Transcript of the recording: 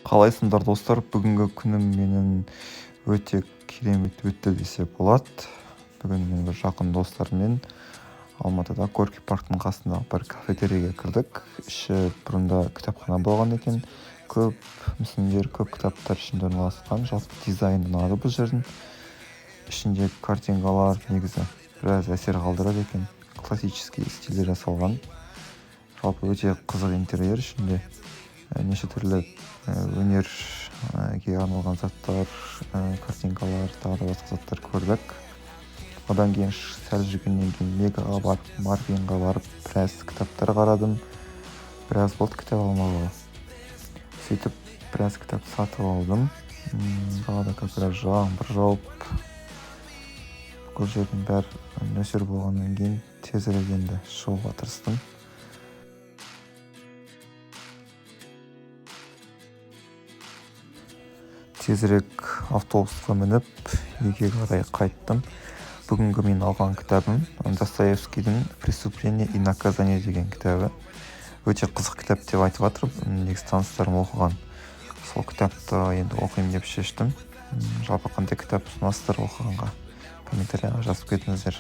Қалайсыңдар достар? Бүгінгі күнім менің өте керемет өтті десе болады. Бүгін мен бір жақын достармен Алматыда Горький парктың қасындағы бір кафетерияға кірдік. Іші бұрында кітапхана болған екен. Көп мүсіндер, көп кітаптар ішінде орналасқан. Жалпы дизайны ұнады бұл жердің. Ішінде картиналар негізі біраз әсер қалдырады екен. Классический стильде жасалған. Жалпы өте қызық интерьер ішінде. Неше түрлі өнерге арналған заттар, картинкалар, тағы да басқа заттар көрдік. Одан кейін сәл жүргеннен кейін Мегаға барып, Марвинға барып, біраз кітаптар қарадым. Біраз болды кітап алмағалы. Сөйтіп, біраз кітап сатып алдым. Далада қазір жаңбыр жауып, бүкіл жердің бәрі нөсер болғаннан кейін тезірек енді шығуға тырыстым. Тезірек автобусқа мініп, үйге қарай қайттым. Бүгінгі мен алған кітабым Достоевскийдің «Преступление и наказание» деген кітабы. Өте қызық кітап деп айтып жатыр. Негізі таныстарым оқыған. Сол кітапты енді оқимын деп шештім. Жалпы қандай кітап ұсынасыздар оқығанға? Комментарияға жазып кетіңіздер.